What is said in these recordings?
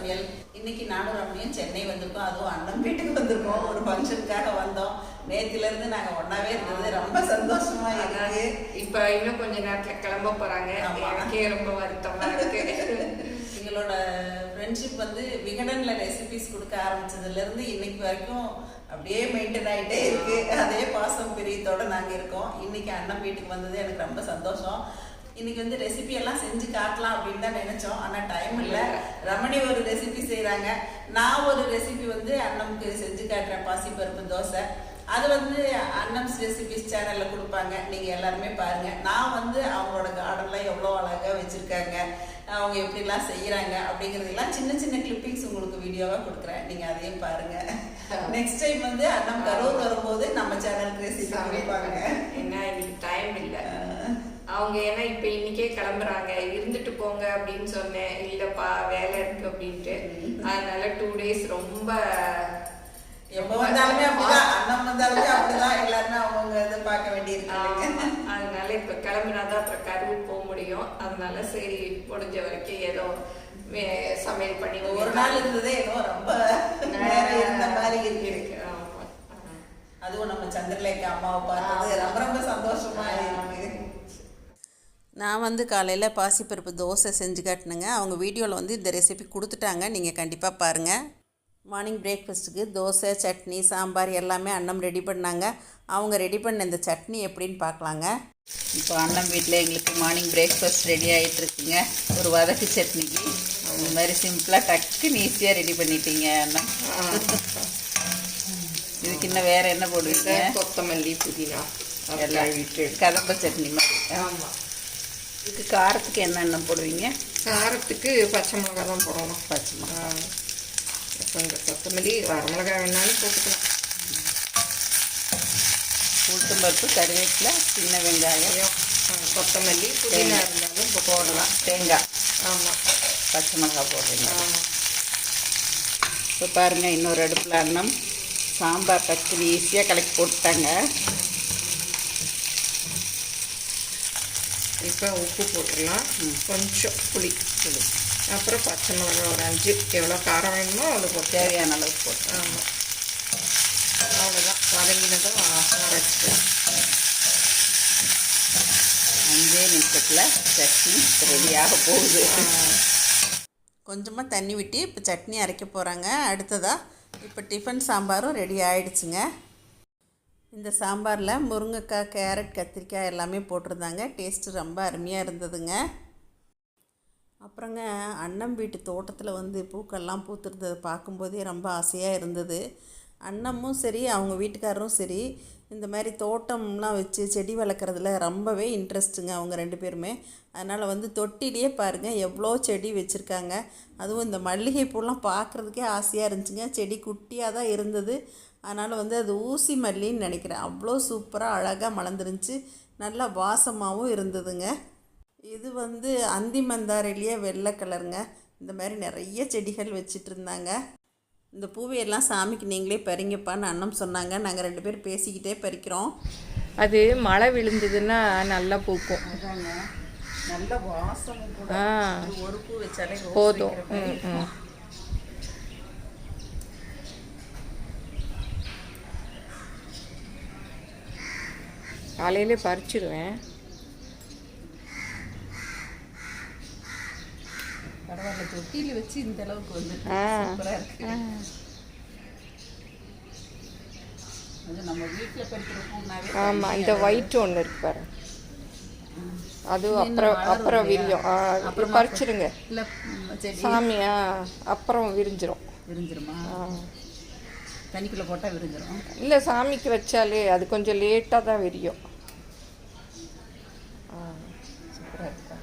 சமையல். இன்னைக்கு நானும் ரமணியும் சென்னை வந்திருக்கோம். அதுவும் அண்ணன் வீட்டுக்கு வந்திருக்கோம். ஒரு ஃபங்க்ஷனுக்காக வந்தோம். நேத்திலேருந்து நாங்கள் ஒன்றாவே இருந்தது. ரொம்ப சந்தோஷமா இருக்கு. இப்போ இன்னும் கொஞ்ச நேரத்தில் கிளம்ப போகிறாங்க. எனக்கே ரொம்ப வருத்தமாக இருக்கு. எங்களோட ஃப்ரெண்ட்ஷிப் வந்து விகடனில் ரெசிபிஸ் கொடுக்க ஆரம்பிச்சதுலேருந்து இன்னைக்கு வரைக்கும் அப்படியே மெயின்டைன் ஆகிட்டே இருக்கு. அதே பாசம் பிரியத்தோடு நாங்கள் இருக்கோம். இன்னைக்கு அண்ணன் வீட்டுக்கு வந்தது எனக்கு ரொம்ப சந்தோஷம். இன்னைக்கு வந்து ரெசிபி எல்லாம் செஞ்சு காட்டலாம் அப்படின்னு தான் நினைச்சோம். ஆனால் டைம் இல்லை. ரமணி ஒரு ரெசிபி செய்கிறாங்க, நான் ஒரு ரெசிபி வந்து அண்ணனுக்கு செஞ்சு காட்டுறேன். பாசிப்பருப்பு தோசை. அது வந்து அண்ணம்ஸ் ரெசிபிஸ் சேனலில் கொடுப்பாங்க, நீங்கள் எல்லாருமே பாருங்கள். நான் வந்து அவங்களோட கார்டன்லாம் எவ்வளோ அழகாக வச்சுருக்காங்க, அவங்க எப்படிலாம் செய்கிறாங்க அப்படிங்கிறதெல்லாம் சின்ன சின்ன கிளிப்பிங்ஸ் உங்களுக்கு வீடியோவாக கொடுக்குறேன். நீங்கள் அதையும் பாருங்கள். நெக்ஸ்ட் டைம் வந்து அண்ணன் கரூர் வரும்போது நம்ம சேனலுக்கு ரெசிபி கொடுப்பாங்க. என்ன இன்னைக்கு டைம் இல்லை அவங்க. ஏன்னா இப்போ இன்னைக்கே கிளம்புறாங்க. இருந்துட்டு போங்க அப்படின்னு சொன்னேன். இல்லைப்பா வேலை இருக்கு அப்படின்ட்டு. அதனால 2 days ரொம்ப எப்போ வந்தாலுமே அப்படிதான், அண்ணன் வந்தாலுமே அப்படிதான், எல்லாருமே அவங்க இதை பார்க்க வேண்டியிருக்காங்க. அதனால இப்போ கிளம்பினாதான் அப்புறம் கரூர் போக முடியும். அதனால சரி முடிஞ்ச வரைக்கும் ஏதோ சமையல் பண்ணி ஒரு நாள் இருந்ததே ஏதோ ரொம்ப நேரம் இருந்த மாதிரி இருக்கு. அதுவும் நம்ம சந்திரலேகா அம்மாவை பார்த்தது ரொம்ப ரொம்ப சந்தோஷமா இருக்கு. நான் வந்து காலையில் பாசிப்பருப்பு தோசை செஞ்சு காட்டினேங்க. அவங்க வீடியோவில் வந்து இந்த ரெசிபி கொடுத்துட்டாங்க, நீங்கள் கண்டிப்பாக பாருங்கள். மார்னிங் பிரேக்ஃபாஸ்ட்டுக்கு தோசை, சட்னி, சாம்பார் எல்லாமே அண்ணன் ரெடி பண்ணாங்க. அவங்க ரெடி பண்ண இந்த சட்னி எப்படின்னு பார்க்கலாங்க. இப்போ அண்ணன் வீட்டில் எங்களுக்கு மார்னிங் பிரேக்ஃபாஸ்ட் ரெடி ஆகிட்டுருக்குங்க. ஒரு வதக்கு சட்னிக்கு இந்த மாதிரி சிம்பிளாக டக்குன்னு ஈஸியாக ரெடி பண்ணிட்டீங்க அண்ணன். இதுக்கு இன்னும் வேறு என்ன போடுவீங்க? கொத்தமல்லி, புதினா எல்லாம் விட்டு கதம்ப சட்னி மாதிரி. ஆமாம். இதுக்கு காரத்துக்கு என்னென்ன போடுவீங்க? காரத்துக்கு பச்சை மிளகா தான் போடணும். பச்சை மிளகா, கொஞ்சம் கொத்தமல்லி, வரமிளகாய் வேணாலும் போட்டுக்கலாம். உளுத்தம் பருப்பு, கருவேப்பிலை, சின்ன வெங்காயம், கொத்தமல்லி, புதினா இருந்தாலும் போடலாம். தேங்காய். ஆமாம். பச்சை மிளகாய் போடுறீங்க. ஆமாம். இப்போ பாருங்கள், இன்னொரு அடுப்பில் அன்னம் சாம்பார் டக்குனு ஈஸியாக கலக்கி போட்டுட்டாங்க. இப்போ உப்பு போட்டுடலாம். கொஞ்சம் புளி, அப்புறம் பச்சை மிளகாய் ஒரு 5, எவ்வளோ காரம் வேணுமோ அவ்வளோ போட்டு தேவையான அளவுக்கு போட்டு. ஆமாம், அவ்வளோதான். வதங்கினதும் அரைச்சிக்கலாம். 5 நிமிஷத்தில் சட்னி ரெடியாக போகுது. கொஞ்சமாக தண்ணி விட்டு இப்போ சட்னி அரைக்க போகிறாங்க. அடுத்ததாக இப்போ டிஃபன் சாம்பாரும் ரெடி ஆகிடுச்சுங்க. இந்த சாம்பாரில் முருங்கைக்காய், கேரட், கத்திரிக்காய் எல்லாமே போட்டிருந்தாங்க. டேஸ்ட்டு ரொம்ப அருமையாக இருந்ததுங்க. அப்புறங்க அண்ணன் வீட்டு தோட்டத்தில் வந்து பூக்கள்லாம் பூத்துருந்ததை பார்க்கும்போதே ரொம்ப ஆசையாக இருந்தது. அண்ணமும் சரி, அவங்க வீட்டுக்காரரும் சரி, இந்த மாதிரி தோட்டம்லாம் வச்சு செடி வளர்க்குறதுல ரொம்பவே இன்ட்ரெஸ்ட்டுங்க அவங்க 2 பேருமே. அதனால் வந்து தொட்டிலேயே பாருங்கள் எவ்வளோ செடி வச்சுருக்காங்க. அதுவும் இந்த மல்லிகைப்பூலாம் பார்க்குறதுக்கே ஆசையாக இருந்துச்சுங்க. செடி குட்டியாக தான் இருந்தது. அதனால் வந்து அது ஊசி மல்லின்னு நினைக்கிறேன். அவ்வளோ சூப்பராக அழகாக மலர்ந்துருந்துச்சு. நல்லா வாசமாகவும் இருந்ததுங்க. இது வந்து அந்தி மந்தாரிலேயே வெள்ளை கலருங்க. இந்த மாதிரி நிறைய செடிகள் வச்சிட்டு இருந்தாங்க. இந்த பூவையெல்லாம் சாமிக்கு நீங்களே பறிங்கப்பான்னு அண்ணன் சொன்னாங்க. நாங்கள் 2 பேரும் பேசிக்கிட்டே பறிக்கிறோம். அது மழை விழுந்ததுன்னா நல்லா பூக்கும். அதாங்க, நல்ல வாசம் கூட. ஒரு பூ வச்சாலே போதும். காலையிலே பறிச்சிடுவேன். பரவாயில்ல, தொட்டியில் வச்சு இந்த அளவுக்கு வந்து சூப்பராக இருக்கு. அது நம்ம வீட்டில் பறிக்கிற பூனாவே. ஆமாம், இந்த ஒயிட் ஒன்று இருக்கு பாரு, அது அப்புறம் விரியும். அப்புறம் பறிச்சிடுங்க. இல்லை சாமியா அப்புறம் விரிஞ்சிரும். விரிஞ்சிருமா? தண்ணிக்குள்ளே போட்டால் விரிஞ்சிரும். இல்லை, சாமிக்கு வச்சாலே அது கொஞ்சம் லேட்டாக தான் விரியும். சூப்பராக இருக்கா.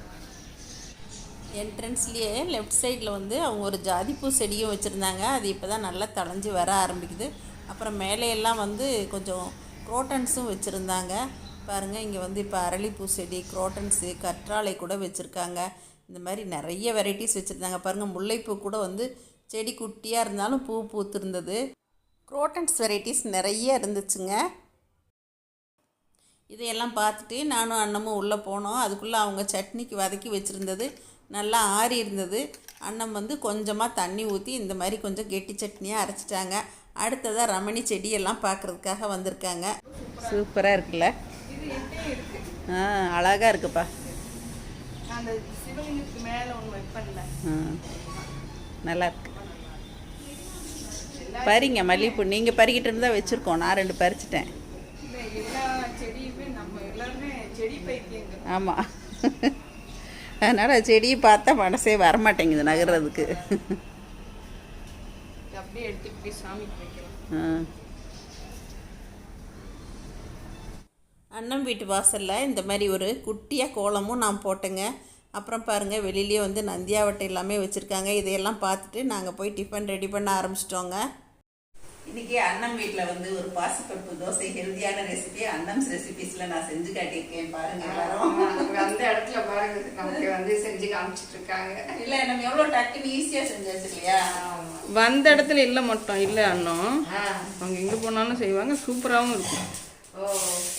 என்ட்ரன்ஸ்லேயே லெஃப்ட் சைடில் வந்து அவங்க ஒரு ஜாதிப்பூ செடியும் வச்சுருந்தாங்க. அது இப்போ தான் நல்லா தழைஞ்சி வர ஆரம்பிக்குது. அப்புறம் மேலேயெல்லாம் வந்து கொஞ்சம் குரோட்டன்ஸும் வச்சுருந்தாங்க. பாருங்கள், இங்கே வந்து இப்போ அரளிப்பூ செடி, குரோட்டன்ஸு, கற்றாழை கூட வச்சுருக்காங்க. இந்த மாதிரி நிறைய வெரைட்டிஸ் வச்சுருந்தாங்க. பாருங்கள், முல்லைப்பூ கூட வந்து செடி குட்டியாக இருந்தாலும் பூ பூத்துருந்தது. குரோட்டன்ஸ் வெரைட்டிஸ் நிறைய இருந்துச்சுங்க. இதையெல்லாம் பார்த்துட்டு நானும் அண்ணமும் உள்ளே போனோம். அதுக்குள்ளே அவங்க சட்னிக்கு வதக்கி வச்சுருந்தது நல்லா ஆறி இருந்தது. அண்ணன் வந்து கொஞ்சமாக தண்ணி ஊற்றி இந்த மாதிரி கொஞ்சம் கெட்டி சட்னியாக அரைச்சிட்டாங்க. அடுத்ததாக ரமணி செடியெல்லாம் பார்க்குறதுக்காக வந்திருக்காங்க. சூப்பராக இருக்குல்ல? அழகாக இருக்குப்பா. அந்த சிவலிங்கத்துக்கு மேலே ஒன்று வைப்பேன்ல, நல்லா இருக்கு. பறிங்க மல்லிகைப்பூ. நீங்கள் பறிக்கிட்டு இருந்தால் வச்சுருக்கோம். நான் 2 பறிச்சிட்டேன். எல்லா செடியுமே நம்ம எல்லாருமே செடி பைத்தியங்க. ஆமாம், அதனால் செடியை பார்த்தா மனசே வரமாட்டேங்குது நகர்றதுக்கு. அப்படியே எடுத்துட்டு போய் சாமிக்கு வைக்கலாம். அண்ணன் வீட்டு வாசலில் இந்த மாதிரி ஒரு குட்டியாக கோலமும் நான் போட்டேங்க. அப்புறம் பாருங்கள், வெளியிலேயே வந்து நந்தியாவட்டை எல்லாமே வச்சுருக்காங்க. இதையெல்லாம் பார்த்துட்டு நாங்கள் போய் டிஃபன் ரெடி பண்ண ஆரம்பிச்சிட்டோங்க. இன்றைக்கி அண்ணன் வீட்டில் வந்து ஒரு பாசிப்பருப்பு தோசை ஹெல்த்தியான ரெசிபி அண்ணம்ஸ் ரெசிபிஸில் நான் செஞ்சு காட்டியிருக்கேன். பாருங்கள் எல்லாரும் அந்த இடத்துல பாருங்க நமக்கு வந்து செஞ்சு காமிச்சிட்டு இருக்காங்க. இல்லை, நம்ம எவ்வளோ டக்குன்னு ஈஸியாக செஞ்சாச்சு இல்லையா? வந்த இடத்துல இல்லை மட்டும் இல்லை அண்ணன், அவங்க எங்கே போனாலும் செய்வாங்க. சூப்பராகவும் இருக்கும்.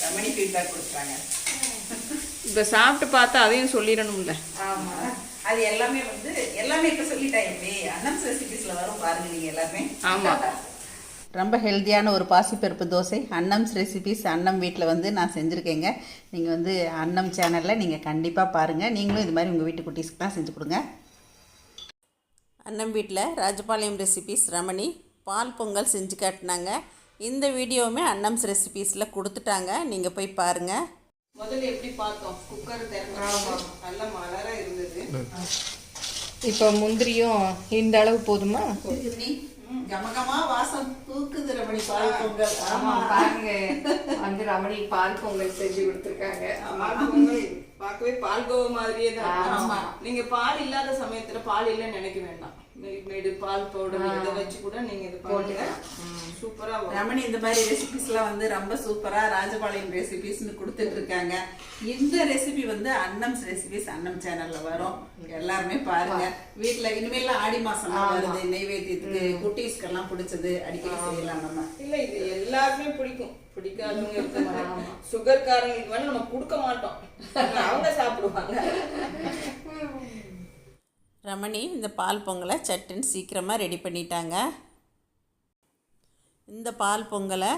ரமணி ஃபீட்பேக் கொடுக்குறாங்க. இப்போ சாப்பிட்டு பார்த்தா அதையும் சொல்லிடணும்ல. ஆமாம், அது எல்லாமே வந்து எல்லாமே இப்போ சொல்லிட்டேன். எப்படி அண்ணம்ஸ் ரெசிபிஸில் வரும் பாருங்க நீங்கள் எல்லாமே. ஆமாம், ரொம்ப ஹெல்த்தியான ஒரு பாசிப்பருப்பு தோசை அண்ணம்ஸ் ரெசிபிஸ் அண்ணம் வீட்டில் வந்து நான் செஞ்சுருக்கேங்க. நீங்கள் வந்து அண்ணம் சேனலில் நீங்கள் கண்டிப்பாக பாருங்கள். நீங்களும் இது மாதிரி உங்கள் வீட்டு குட்டீஸ்க்குலாம் செஞ்சு கொடுங்க. அண்ணம் வீட்டில் ராஜபாளையம் ரெசிபிஸ் ரமணி பால் பொங்கல் செஞ்சு காட்டினாங்க. இந்த வீடியோவுமே அண்ணம்ஸ் ரெசிபிஸில் கொடுத்துட்டாங்க, நீங்கள் போய் பாருங்கள். முதல்ல எப்படி பார்த்தோம், குக்கர் திறந்து நல்லா மலர இருந்தது. இப்போ முந்திரியும் இந்த அளவு போதுமா? கமகமா வாசம் தூக்குது ரமணி பால் பொங்கல். ஆமா பாருங்க, வந்து ரமணி பால் பொங்கல் செஞ்சு கொடுத்துருக்காங்க. பால் பொங்கல் பார்க்கவே பால்கோவா மாதிரியே தான். நீங்க பால் இல்லாத சமயத்துல பால் இல்லைன்னு நினைக்க வேண்டாம். மில்க் பால் பவுடர் இதை வச்சு கூட நீங்க இது போட்டுங்க. சூப்பரா ரமணி இந்த மாதிரி ரெசிபிஸ்லாம் வந்து ரொம்ப சூப்பரா ராஜபாளையம் ரெசிபிஸ்னு கொடுத்துட்டு இருக்காங்க. இந்த ரெசிபி வந்து அண்ணம்ஸ் ரெசிபிஸ் அண்ணம் சேனல்ல வரும். எல்லாருமே பாருங்க. வீட்டுல இனிமேல் ஆடி மாசம் வருது, நெய்வேத்தியத்துக்கு குட்டீஸ்க்கெல்லாம் பிடிச்சது அடிக்கடி செய்யலாம். நம்ம இல்ல இது எல்லாருமே பிடிக்கும். பிடிக்காதவங்க இருக்க மாட்டாங்க. சுகர் காரங்களுக்கு வந்து நம்ம கொடுக்க மாட்டோம், அவங்க சாப்பிடுவாங்க. ரமணி இந்த பால் பொங்கலை சட்டுன்னு சீக்கிரமாக ரெடி பண்ணிட்டாங்க. இந்த பால் பொங்கலை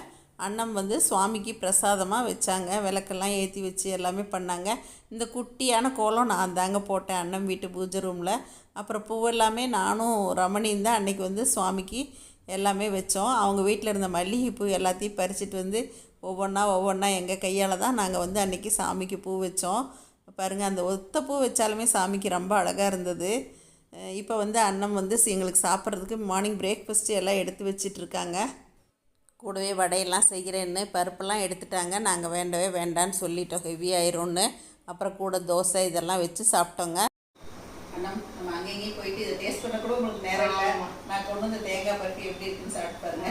அண்ணன் வந்து சுவாமிக்கு பிரசாதமாக வச்சாங்க. விளக்கெல்லாம் ஏற்றி வச்சு எல்லாமே பண்ணாங்க. இந்த குட்டியான கோலம் நான் தாங்க போட்டேன் அண்ணன் வீட்டு பூஜை ரூமில். அப்புறம் பூவெல்லாமே நானும் ரமணியும் தான் அன்றைக்கி வந்து சுவாமிக்கு எல்லாமே வச்சோம். அவங்க வீட்டில் இருந்த மல்லிகைப்பூ எல்லாத்தையும் பறிச்சிட்டு வந்து ஒவ்வொன்றா எங்கள் கையால் தான் நாங்கள் வந்து அன்றைக்கி சாமிக்கு பூ வச்சோம். பாருங்கள், அந்த ஒத்த பூ வச்சாலுமே சாமிக்கு ரொம்ப அழகாக இருந்தது. இப்போ வந்து அண்ணன் வந்து எங்களுக்கு சாப்பிட்றதுக்கு மார்னிங் பிரேக்ஃபாஸ்ட்டு எல்லாம் எடுத்து வச்சிட்ருக்காங்க. கூடவே வடையெல்லாம் செய்கிறேன்னு பருப்பெல்லாம் எடுத்துட்டாங்க. நாங்கள் வேண்டவே வேண்டான்னு சொல்லிட்டோம், ஹெவி ஆயிரும்னு. அப்புறம் கூட தோசை இதெல்லாம் வச்சு சாப்பிட்டோங்க. அண்ணன் நம்ம அங்கேயும் போயிட்டு இதை டேஸ்ட் பண்ண கூட உங்களுக்கு நேரம் இல்லை. நான் கொண்டு வந்து தேங்காய் பருப்பி எப்படி இருக்குன்னு சாப்பிட்டு பாருங்க.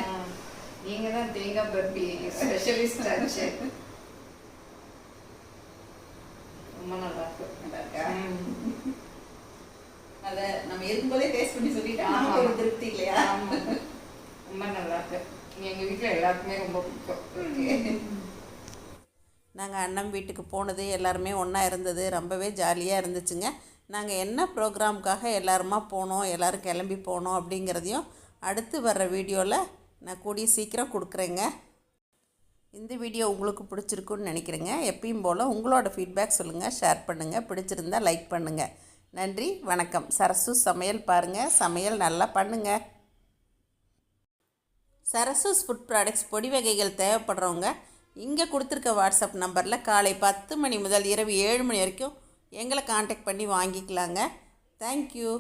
நீங்கள் தான் தேங்காய் பருப்பி ஸ்பெஷலிஸ்ட் ஆச்சு. ரொம்ப நல்லா இருக்கு. நல்லா இருக்கா? அதை நம்ம இருக்கும்போதே டேஸ்ட் பண்ணி சொல்லிட்டா நமக்கு ஒரு திருப்தி இல்லையா? ரொம்ப நல்லா இருக்கு. எங்கள் வீட்டில் எல்லாருக்குமே ரொம்ப பிடிக்கும். நாங்கள் அண்ணன் வீட்டுக்கு போனது எல்லாருமே ஒன்றா இருந்தது, ரொம்பவே ஜாலியாக இருந்துச்சுங்க. நாங்கள் என்ன ப்ரோக்ராமுக்காக எல்லாருமா போனோம், எல்லோரும் கிளம்பி போனோம் அப்படிங்கிறதையும் அடுத்து வர்ற வீடியோவில் நான் கூடிய சீக்கிரம் கொடுக்குறேங்க. இந்த வீடியோ உங்களுக்கு பிடிச்சிருக்குன்னு நினைக்கிறேங்க. எப்பயும் போல் உங்களோட ஃபீட்பேக் சொல்லுங்கள், ஷேர் பண்ணுங்கள், பிடிச்சிருந்தால் லைக் பண்ணுங்கள். நன்றி, வணக்கம். சரசு சமையல் பாருங்கள், சமையல் நல்லா பண்ணுங்கள். சரசூஸ் ஃபுட் ப்ராடக்ட்ஸ் பொடி வகைகள் தேவைப்படுறவங்க இங்கே கொடுத்துருக்க வாட்ஸ்அப் நம்பரில் காலை 10 மணி முதல் இரவு 7 மணி வரைக்கும் எங்களை காண்டாக்ட் பண்ணி வாங்கிக்கலாங்க. தேங்க்யூ.